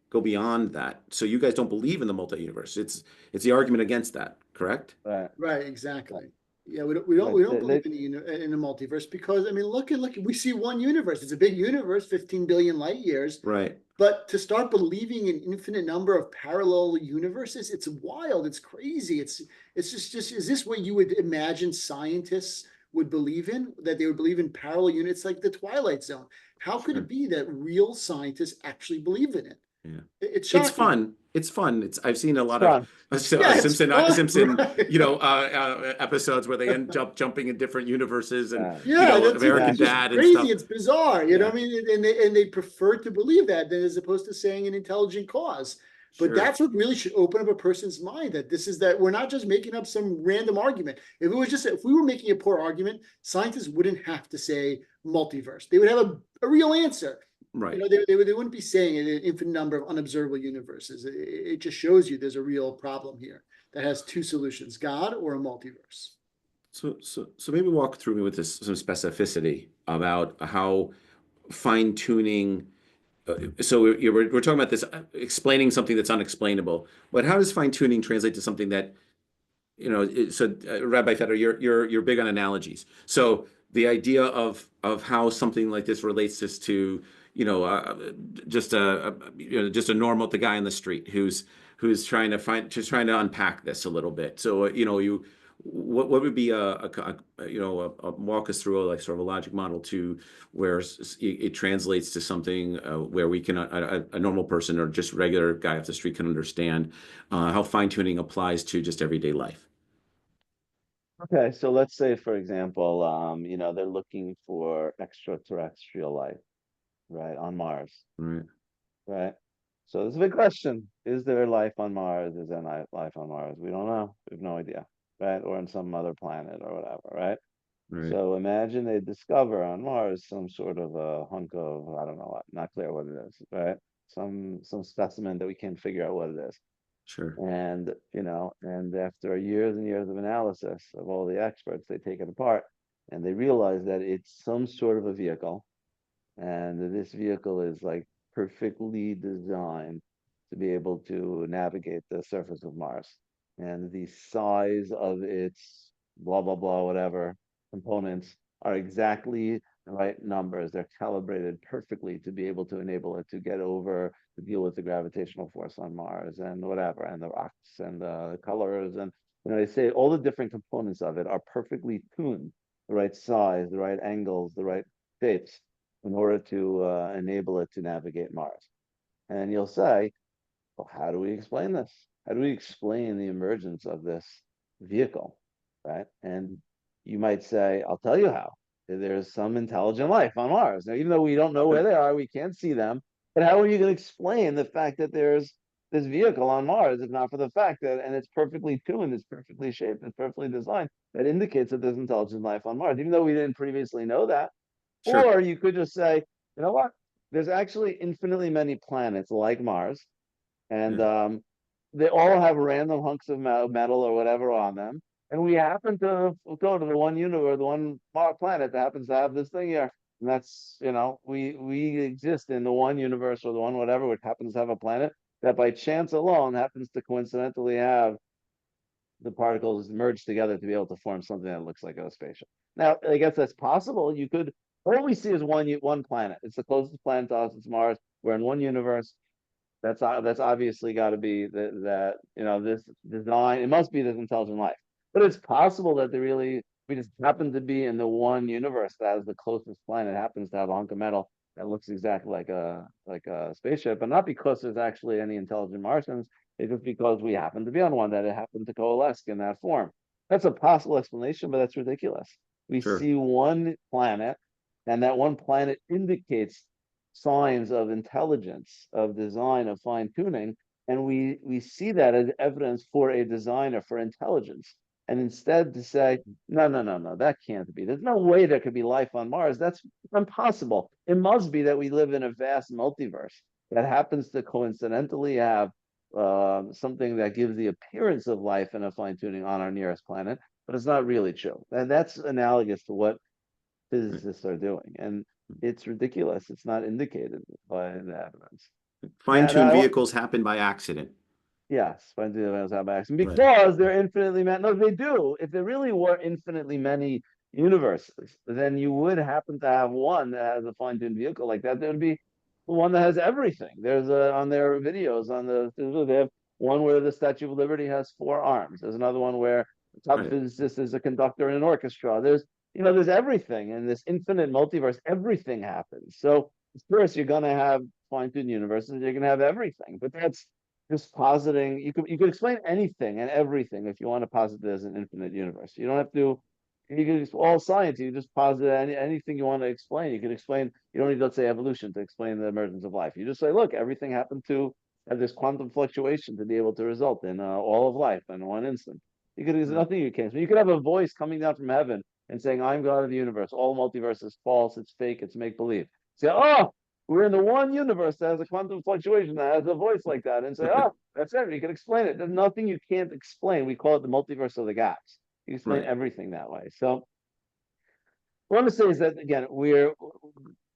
[SPEAKER 1] go beyond that. So you guys don't believe in the multi-universe. It's the argument against that, correct?
[SPEAKER 3] Right.
[SPEAKER 2] Right, exactly. Yeah, we don't believe in the multiverse because I mean, look, we see one universe. It's a big universe, 15 billion light years.
[SPEAKER 1] Right.
[SPEAKER 2] But to start believing in infinite number of parallel universes, it's wild. It's crazy. It's just is this what you would imagine scientists would believe in? That they would believe in parallel units like the Twilight Zone? How could it be that real scientists actually believe in it?
[SPEAKER 1] Yeah.
[SPEAKER 2] It's shocking.
[SPEAKER 1] It's fun. I've seen a lot
[SPEAKER 3] Fun.
[SPEAKER 1] of
[SPEAKER 2] Yeah, it's
[SPEAKER 1] Simpson
[SPEAKER 2] fun, right.
[SPEAKER 1] episodes where they end up jumping in different universes and
[SPEAKER 2] Yeah, that's
[SPEAKER 1] American
[SPEAKER 2] it's just
[SPEAKER 1] Dad and
[SPEAKER 2] crazy.
[SPEAKER 1] stuff.
[SPEAKER 2] It's bizarre, you know what I mean? And they prefer to believe that than as opposed to saying an intelligent cause. But
[SPEAKER 1] Sure.
[SPEAKER 2] that's what really should open up a person's mind, that we're not just making up some random argument. If we were making a poor argument, scientists wouldn't have to say multiverse. They would have a real answer.
[SPEAKER 1] Right.
[SPEAKER 2] You know, they wouldn't be saying an infinite number of unobservable universes. It just shows you there's a real problem here that has two solutions: God or a multiverse.
[SPEAKER 1] So maybe walk through me with some specificity about how fine tuning. So we're talking about this explaining something that's unexplainable, but how does fine tuning translate to something that, Rabbi Feder, you're big on analogies. So the idea of how something like this relates us to, just a normal, the guy on the street who's trying to unpack this a little bit. So what would be walk us through like sort of a logic model to where it translates to something where we can a normal person or just regular guy off the street can understand how fine tuning applies to just everyday life.
[SPEAKER 3] Okay, so let's say, for example, they're looking for extraterrestrial life, right, on Mars,
[SPEAKER 1] Right.
[SPEAKER 3] right? So there's a big question. Is there life on Mars? Is there life on Mars? We don't know. We have no idea, right? Or on some other planet or whatever, right?
[SPEAKER 1] Right.
[SPEAKER 3] So imagine they discover on Mars some sort of a hunk of, I don't know, not clear what it is, right? Some specimen that we can't figure out what it is.
[SPEAKER 1] Sure.
[SPEAKER 3] And, and after years and years of analysis of all the experts, they take it apart and they realize that it's some sort of a vehicle. And this vehicle is like perfectly designed to be able to navigate the surface of Mars. And the size of its blah, blah, blah, whatever components are exactly the right numbers. They're calibrated perfectly to be able to enable it to get over, to deal with the gravitational force on Mars and whatever, and the rocks and the colors. And, they say all the different components of it are perfectly tuned, the right size, the right angles, the right shapes, in order to enable it to navigate Mars. And you'll say, well, how do we explain this? How do we explain the emergence of this vehicle, right? And you might say, I'll tell you how. There's some intelligent life on Mars. Now, even though we don't know where they are, we can't see them. But how are you going to explain the fact that there's this vehicle on Mars, if not for the fact that, and it's perfectly tuned, it's perfectly shaped, it's perfectly designed, that indicates that there's intelligent life on Mars, even though we didn't previously know that?
[SPEAKER 1] Sure.
[SPEAKER 3] Or you could just say, you know what? There's actually infinitely many planets like Mars, and they all have random hunks of metal or whatever on them. And we happen to go to the one universe, the one planet that happens to have this thing here. And that's, we exist in the one universe or the one whatever, which happens to have a planet that by chance alone happens to coincidentally have the particles merged together to be able to form something that looks like a spaceship. Now, I guess that's possible. You could, all we see is one planet. It's the closest planet to us, it's Mars. We're in one universe. That's obviously got to be that this design. It must be this intelligent life, but it's possible that we just happen to be in the one universe that has the closest planet happens to have a hunk of metal that looks exactly like a spaceship, but not because there's actually any intelligent Martians. It's just because we happen to be on one that it happened to coalesce in that form. That's a possible explanation, but that's ridiculous. We
[SPEAKER 1] Sure.
[SPEAKER 3] see one planet, and that one planet indicates signs of intelligence, of design, of fine tuning, And we see that as evidence for a designer, for intelligence. And instead to say, no, no, no, no, that can't be. There's no way there could be life on Mars. That's impossible. It must be that we live in a vast multiverse that happens to coincidentally have something that gives the appearance of life and a fine tuning on our nearest planet, but it's not really true. And that's analogous to what physicists are doing. And it's ridiculous. It's not indicated by the evidence.
[SPEAKER 1] Fine-tuned vehicles happen by accident.
[SPEAKER 3] Yes, fine tuned events have accident
[SPEAKER 1] Right.
[SPEAKER 3] because they're infinitely many. No, they do. If there really were infinitely many universes, then you would happen to have one that has a fine tuned vehicle like that. There would be one that has everything. There's on their videos on they have one where the Statue of Liberty has 4 arms. There's another one where the top
[SPEAKER 1] Right.
[SPEAKER 3] physicist is a conductor in an orchestra. There's everything in this infinite multiverse. Everything happens. So of course you're gonna have fine tuned universes. You're gonna have everything, but that's just positing. You could explain anything and everything if you want to posit it as an infinite universe. You don't have to. You can just all science. You just posit anything you want to explain. You can explain. You don't need, let's say, evolution to explain the emergence of life. You just say, look, everything happened to have this quantum fluctuation to be able to result in all of life in one instant. There's nothing you can't. You could have a voice coming down from heaven and saying, "I'm God of the universe. All multiverse is false. It's fake. It's make believe." Say, "Oh, we're in the one universe that has a quantum fluctuation that has a voice like that," and say, "Oh, that's it. You can explain it. There's nothing you can't explain." We call it the multiverse of the gaps. You explain
[SPEAKER 1] Right.
[SPEAKER 3] everything that way. So what I'm going to say is that again,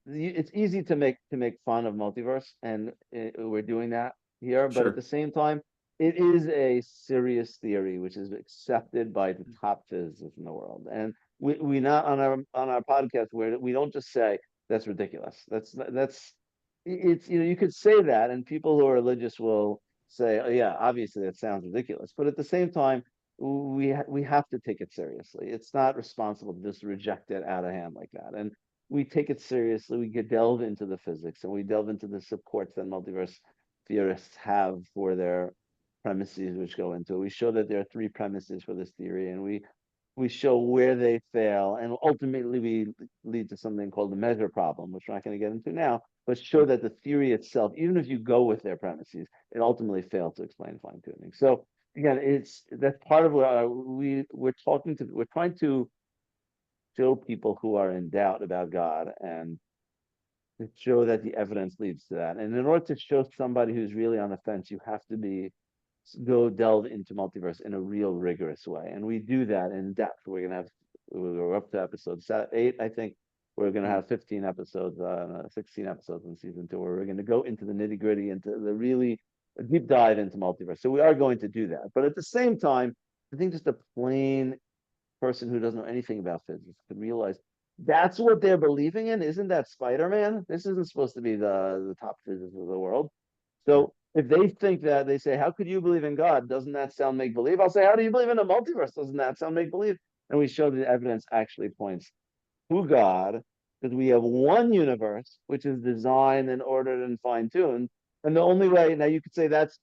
[SPEAKER 3] it's easy to make fun of multiverse, and we're doing that here. But at
[SPEAKER 1] Sure.
[SPEAKER 3] the same time, it is a serious theory which is accepted by the top physicists in the world. And we not on our podcast where we don't just say that's ridiculous. That's it's you could say that, and people who are religious will say, oh, yeah, obviously that sounds ridiculous. But at the same time, we have to take it seriously. It's not responsible to just reject it out of hand like that. And we take it seriously. We could delve into the physics and we delve into the supports that multiverse theorists have for their premises, which go into it. We show that there are 3 premises for this theory, and we show where they fail, and ultimately we lead to something called the measure problem, which we're not going to get into now, but show that the theory itself, even if you go with their premises, it ultimately fails to explain fine tuning. So again, that's part of what we're trying to show people who are in doubt about God and to show that the evidence leads to that. And in order to show somebody who's really on the fence, you have to go delve into multiverse in a real rigorous way. And we do that in depth. We're up to episode 8, I think. We're going to have 15 episodes, 16 episodes in season 2, where we're going to go into the nitty gritty, into the really deep dive into multiverse. So we are going to do that. But at the same time, I think just a plain person who doesn't know anything about physics could realize that's what they're believing in. Isn't that Spider-Man? This isn't supposed to be the top physicist of the world. So if they think that, they say, how could you believe in God? Doesn't that sound make believe? I'll say, how do you believe in a multiverse? Doesn't that sound make believe? And we show the evidence actually points to God, because we have one universe which is designed and ordered and fine-tuned. And the only way, now you could say that's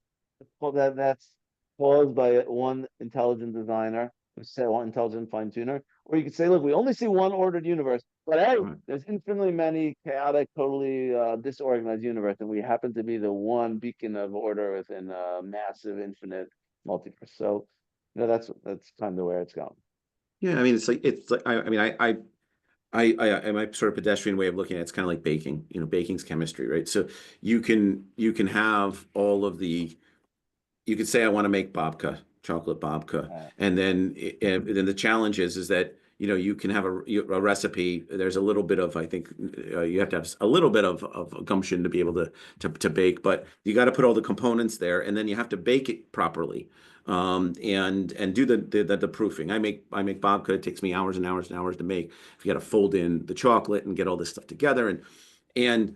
[SPEAKER 3] caused by one intelligent designer, one intelligent fine-tuner, or you could say, look, we only see one ordered universe, but hey, there's infinitely many chaotic, totally disorganized universe, and we happen to be the one beacon of order within a massive, infinite multiverse. So, that's kind of where it's going.
[SPEAKER 1] Yeah, I mean, it's like I mean, my sort of pedestrian way of looking at it's kind of like baking. Baking's chemistry, right? So you can have all of the. You could say I want to make babka, chocolate babka, and then the challenge is that you can have a recipe. There's a little bit of, I think you have to have a little bit of gumption to be able to bake, but you got to put all the components there, and then you have to bake it properly, and do the proofing. I make babka. It takes me hours and hours and hours to make. You got to fold in the chocolate and get all this stuff together, and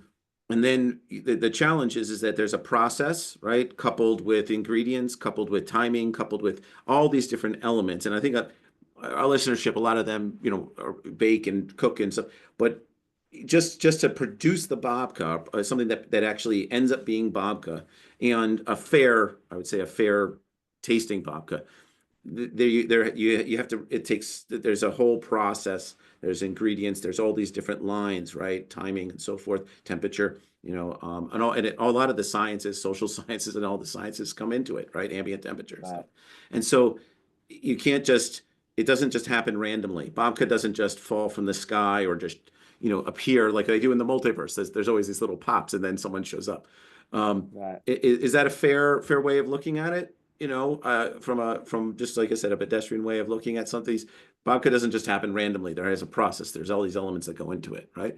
[SPEAKER 1] then the challenge is that there's a process, right? Coupled with ingredients, coupled with timing, coupled with all these different elements. And I think our listenership, a lot of them, bake and cook and stuff. But just to produce the babka, something that actually ends up being babka, and I would say a fair tasting babka, you have to, there's a whole process, there's ingredients, there's all these different lines, right? Timing and so forth, temperature, a lot of the sciences, social sciences and all the sciences come into it, right? Ambient temperature and stuff. And so you can't just, it doesn't just happen randomly. Babka doesn't just fall from the sky or just, appear like they do in the multiverse. There's always these little pops and then someone shows up. Is that a fair way of looking at it? From just like I said, a pedestrian way of looking at something. Babka doesn't just happen randomly. There is a process. There's all these elements that go into it, right?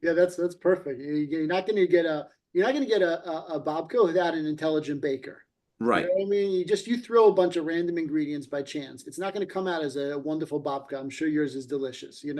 [SPEAKER 2] Yeah, that's perfect. You're not going to get a babka without an intelligent baker.
[SPEAKER 1] Right.
[SPEAKER 2] You know what I mean? You throw a bunch of random ingredients by chance. It's not going to come out as a wonderful babka. I'm sure yours is delicious, and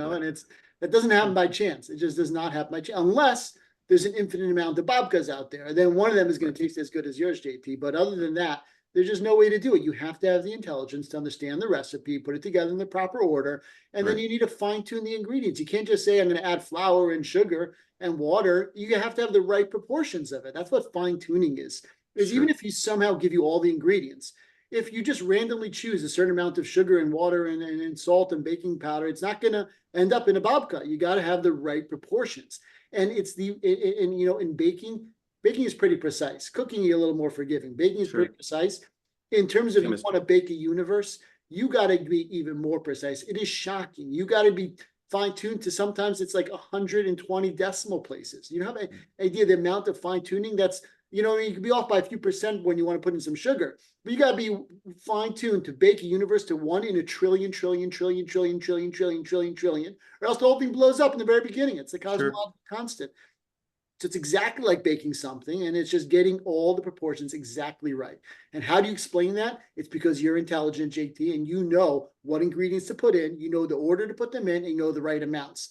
[SPEAKER 2] that doesn't happen by chance. It just does not happen by chance unless there's an infinite amount of babkas out there. Then one of them is going to taste as good as yours, JT. But other than that, there's just no way to do it. You have to have the intelligence to understand the recipe, put it together in the proper order, and then you need to fine tune the ingredients. You can't just say, I'm going to add flour and sugar and water. You have to have the right proportions of it. That's what fine tuning is. Even if you somehow give you all the ingredients, if you just randomly choose a certain amount of sugar and water and salt and baking powder, it's not going to end up in a babka. You got to have the right proportions. And in baking is pretty precise. Cooking, you're a little more forgiving. Baking is pretty precise. In terms of you want to bake a universe, you got to be even more precise. It is shocking. You got to be fine-tuned to sometimes it's like 120 decimal places. You have an idea the amount of fine-tuning that's, you can be off by a few percent when you want to put in some sugar, but you got to be fine-tuned to bake a universe to 1 in a trillion, or else the whole thing blows up in the very beginning. It's the cosmological constant. So it's exactly like baking something, and it's just getting all the proportions exactly right. And how do you explain that? It's because you're intelligent, JT, and you know what ingredients to put in, you know the order to put them in, and you know the right amounts.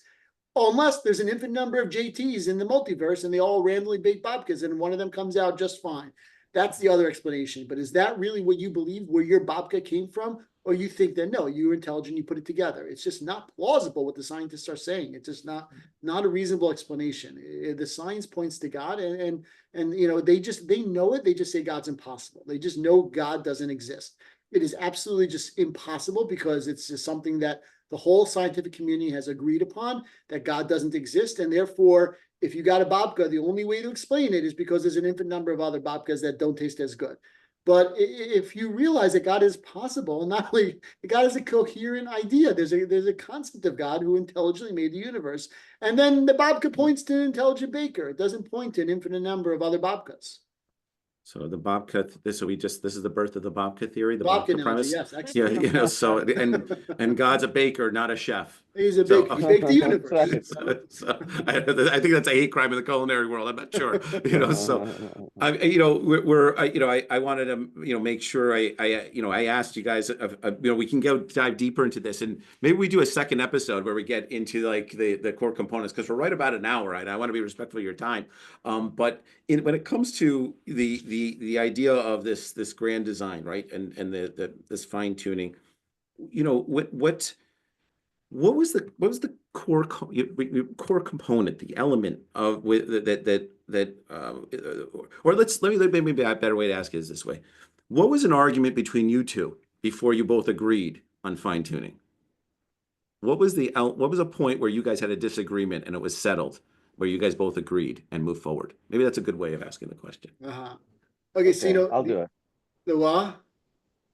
[SPEAKER 2] Unless there's an infinite number of JTs in the multiverse, and they all randomly bake babkas, and one of them comes out just fine. That's the other explanation. But is that really what you believe, where your babka came from? Or you think that, no, you're intelligent, you put it together. It's just not plausible what the scientists are saying. It's just not a reasonable explanation. The science points to God, and they know it. They just say God's impossible. They just know God doesn't exist. It is absolutely just impossible because it's just something that the whole scientific community has agreed upon, that God doesn't exist. And therefore, if you got a babka, the only way to explain it is because there's an infinite number of other babkas that don't taste as good. But if you realize that God is possible, not only God is a coherent idea, there's a concept of God who intelligently made the universe. And then the babka points to an intelligent baker. It doesn't point to an infinite number of other babkas.
[SPEAKER 1] So the babka, this is the birth of the babka theory, the
[SPEAKER 2] babka
[SPEAKER 1] premise.
[SPEAKER 2] Yes, excellent.
[SPEAKER 1] Yeah, so and God's a baker, not a chef.
[SPEAKER 2] He's a baker. He baked the universe.
[SPEAKER 1] I think that's a hate crime in the culinary world. I'm not sure. I wanted to make sure I asked you guys. We can dive deeper into this, and maybe we do a second episode where we get into like the core components, because we're right about an hour, right? I want to be respectful of your time, but when it comes to the idea of this grand design, right, and this fine tuning, what was the core component, the element of maybe a better way to ask it is this way: what was an argument between you two before you both agreed on fine tuning? What was a point where you guys had a disagreement and it was settled, where you guys both agreed and moved forward? Maybe that's a good way of asking the question.
[SPEAKER 2] Okay, so
[SPEAKER 3] I'll do it.
[SPEAKER 2] The what?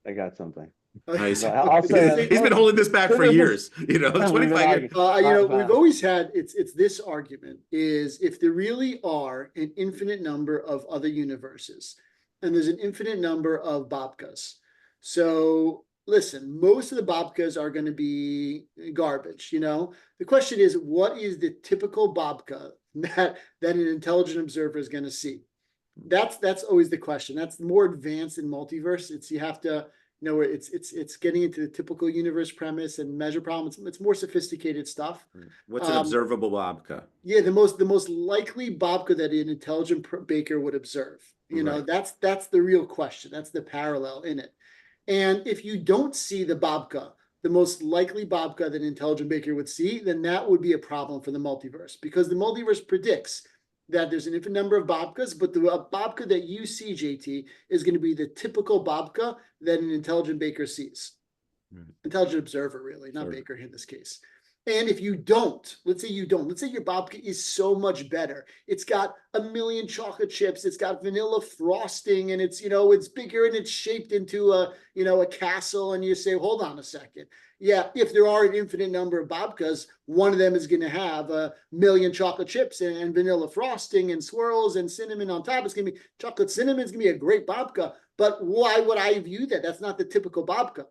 [SPEAKER 3] I got something.
[SPEAKER 1] Nice.
[SPEAKER 3] I'll say
[SPEAKER 1] He's been holding this back for years. 25 years.
[SPEAKER 2] We've always had it's this argument is if there really are an infinite number of other universes, and there's an infinite number of babkas. So listen, most of the babkas are going to be garbage. The question is, what is the typical babka that an intelligent observer is going to see? That's always the question. That's more advanced in multiverse. You have to. It's getting into the typical universe premise and measure problems. It's more sophisticated stuff.
[SPEAKER 1] What's an observable babka?
[SPEAKER 2] Yeah, the most likely babka that an intelligent baker would observe.
[SPEAKER 1] Right.
[SPEAKER 2] That's the real question. That's the parallel in it. And if you don't see the babka, the most likely babka that an intelligent baker would see, then that would be a problem for the multiverse, because the multiverse predicts that there's an infinite number of babkas, but the babka that you see, JT, is going to be the typical babka that an intelligent baker sees. Intelligent observer, really, not baker in this case. And if you don't, let's say your babka is so much better. It's got a million chocolate chips. It's got vanilla frosting, and it's bigger and it's shaped into a castle. And you say, hold on a second. Yeah, if there are an infinite number of babkas, one of them is going to have a million chocolate chips and vanilla frosting and swirls and cinnamon on top. It's going to be chocolate cinnamon. It's going to be a great babka. But why would I view that? That's not the typical babka.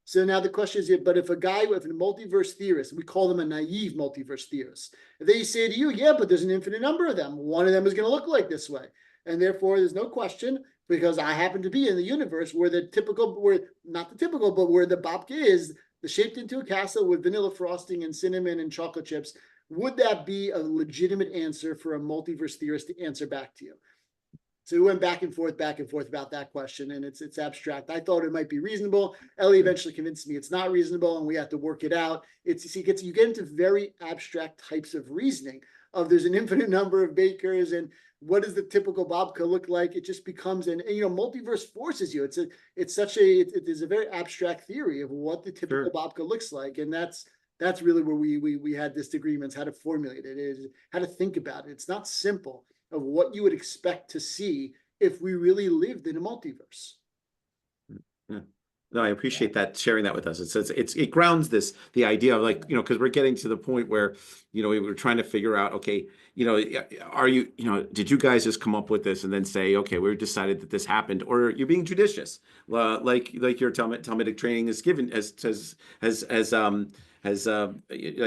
[SPEAKER 2] So now the question is, but if a multiverse theorist, we call them a naive multiverse theorist, if they say to you, yeah, but there's an infinite number of them, one of them is going to look like this way. And therefore, there's no question, because I happen to be in the universe where where the babka is, shaped into a castle with vanilla frosting and cinnamon and chocolate chips. Would that be a legitimate answer for a multiverse theorist to answer back to you? So we went back and forth about that question, and it's abstract. I thought it might be reasonable. Ellie eventually convinced me it's not reasonable, and we have to work it out. You get into very abstract types of reasoning of there's an infinite number of bakers, and what does the typical babka look like? It just becomes multiverse forces you. It is a very abstract theory of what the typical babka looks like, and that's really where we had disagreements, how to formulate it, is how to think about it. It's not simple of what you would expect to see if we really lived in a multiverse.
[SPEAKER 1] Yeah. No, I appreciate that, sharing that with us. It grounds the idea of because we're getting to the point where, we were trying to figure out, okay, did you guys just come up with this and then say, okay, we've decided that this happened, or you're being judicious, like your Talmudic training is given like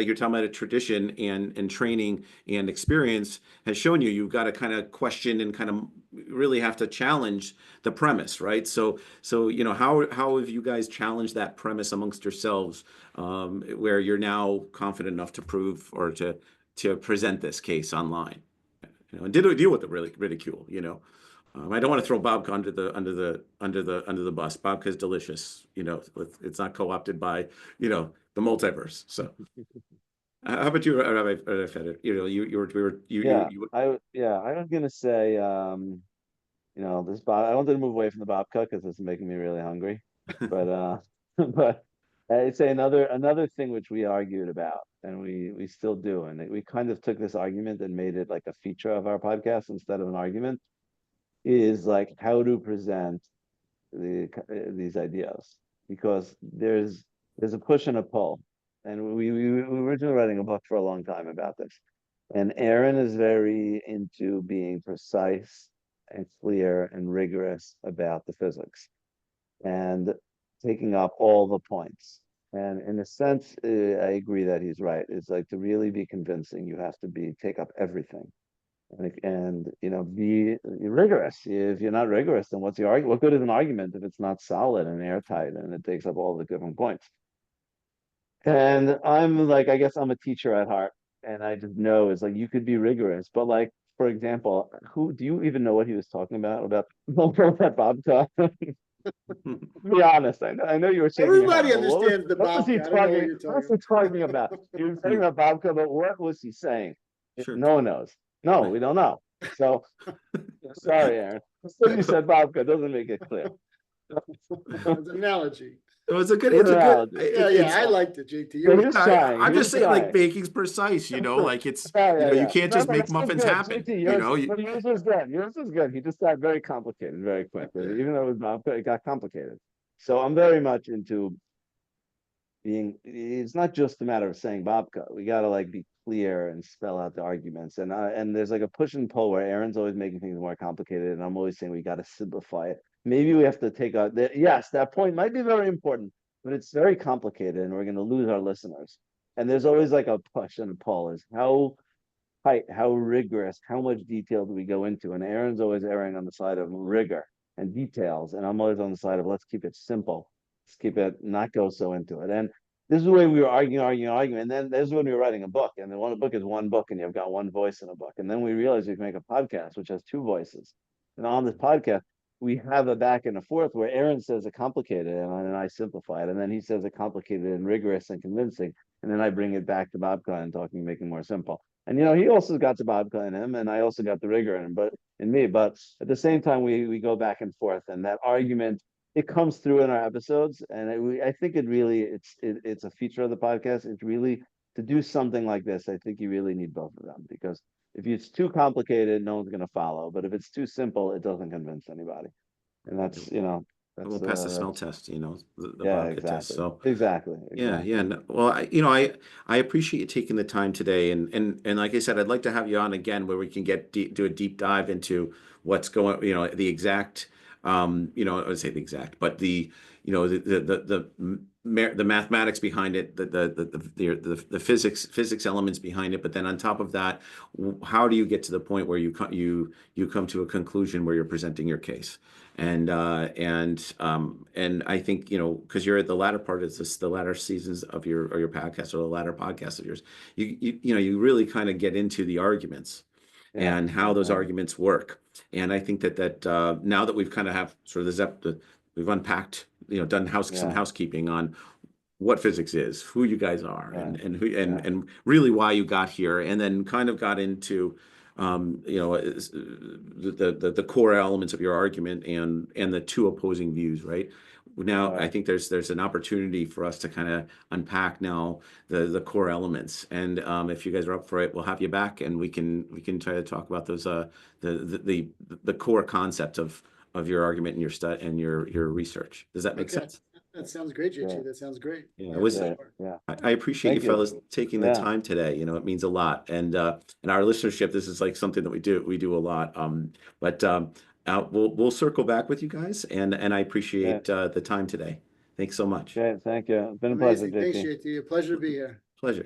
[SPEAKER 1] your Talmudic tradition and training and experience has shown you've got to kind of question and kind of really have to challenge the premise, right? So how have you guys challenged that premise amongst yourselves, where you're now confident enough to prove or to present this case online, and deal with the ridicule, I don't want to throw Babka under the bus. Babka is delicious. It's not co-opted by, the multiverse. So, how about you, Rabbi Feder?
[SPEAKER 3] I was gonna say, I wanted to move away from the babka because it's making me really hungry. But but I'd say another thing which we argued about, and we still do, and we kind of took this argument and made it like a feature of our podcast instead of an argument, is like how to present these ideas, because there's a push and a pull, and we were originally writing a book for a long time about this, and Aaron is very into being precise and clear and rigorous about the physics and taking up all the points. And in a sense, I agree that he's right. It's like, to really be convincing, you have to take up everything, and be rigorous. If you're not rigorous, then what's the argument? What good is an argument if it's not solid and airtight and it takes up all the different points? And I'm like, I guess I'm a teacher at heart, and I just know it's like you could be rigorous, but like, for example, who do you even know what he was talking about that Bob talk? Be honest, I know you were shaking
[SPEAKER 2] Everybody
[SPEAKER 3] your head, but
[SPEAKER 2] understands the
[SPEAKER 3] what was he
[SPEAKER 2] babka. I don't know what
[SPEAKER 3] talking?
[SPEAKER 2] you're
[SPEAKER 3] What was
[SPEAKER 2] talking
[SPEAKER 3] he talking about? He was talking about Babka, but what was he saying?
[SPEAKER 1] Sure.
[SPEAKER 3] No one knows. No, we don't know. So sorry, Aaron. So you said Babka doesn't make it clear.
[SPEAKER 2] It's an analogy.
[SPEAKER 1] It was a good. It's a good.
[SPEAKER 2] Yeah, I liked it, JT.
[SPEAKER 1] I'm just saying, like, baking's precise. Like you can't just make muffins happen.
[SPEAKER 3] But yours was good. Yours was good. He just got very complicated very quickly. Even though it was Babka, it got complicated. So I'm very much into being. It's not just a matter of saying Babka. We got to like be clear and spell out the arguments. And there's like a push and pull where Aaron's always making things more complicated, and I'm always saying we got to simplify it. Maybe we have to take out that. Yes, that point might be very important, but it's very complicated, and we're going to lose our listeners. And there's always like a push and a pull. Is how tight, how rigorous, how much detail do we go into? And Aaron's always erring on the side of rigor and details, and I'm always on the side of let's keep it simple, let's keep it not go so into it. And this is the way we were arguing, and then this is when we were writing a book, and then a book is one book, and you've got one voice in a book, and then we realized we can make a podcast which has two voices, and on this podcast we have a back and a forth where Aaron says a complicated and I simplify it, and then he says a complicated and rigorous and convincing, and then I bring it back to Babka and talking, making more simple. And he also got the Babka in him, and I also got the rigor in him, but in me. But at the same time, we go back and forth, and that argument, it comes through in our episodes, and I think it's a feature of the podcast. It's really to do something like this. I think you really need both of them, because if it's too complicated, no one's going to follow. But if it's too simple, it doesn't convince anybody. And that's
[SPEAKER 1] We'll pass the smell test, the
[SPEAKER 3] yeah,
[SPEAKER 1] vodka test.
[SPEAKER 3] exactly,
[SPEAKER 1] So
[SPEAKER 3] exactly,
[SPEAKER 1] yeah,
[SPEAKER 3] exactly.
[SPEAKER 1] yeah. Well, I appreciate you taking the time today, and like I said, I'd like to have you on again where we can do a deep dive into what's going, the exact, I would say the exact, but the mathematics behind it, the physics elements behind it, but then on top of that, how do you get to the point where you come to a conclusion where you're presenting your case? And I think, because you're at the latter part of this, the latter seasons of your podcast, or the latter podcast of yours, you really kind of get into the arguments
[SPEAKER 3] Yeah,
[SPEAKER 1] and how those arguments work. And I think that now that we've kind of have sort of we've unpacked, done some housekeeping on what physics is, who you guys are, and who and really why you got here, and then kind of got into the core elements of your argument and the two opposing views, right? Now, I think there's an opportunity for us to kind of unpack now the core elements, and if you guys are up for it, we'll have you back, and we can try to talk about those the core concept of your argument and your study and your research. Does that make sense?
[SPEAKER 2] That sounds great, JT. That sounds great.
[SPEAKER 1] Yeah, it was. I appreciate you fellas taking the time today. It means a lot, and our listenership, this is like something that we do a lot. But we'll circle back with you guys, and I appreciate the time today. Thanks so much.
[SPEAKER 3] Okay, thank you. It's been a
[SPEAKER 2] Amazing.
[SPEAKER 3] pleasure, JT.
[SPEAKER 2] Thanks, JT. A pleasure to be here.
[SPEAKER 1] Pleasure.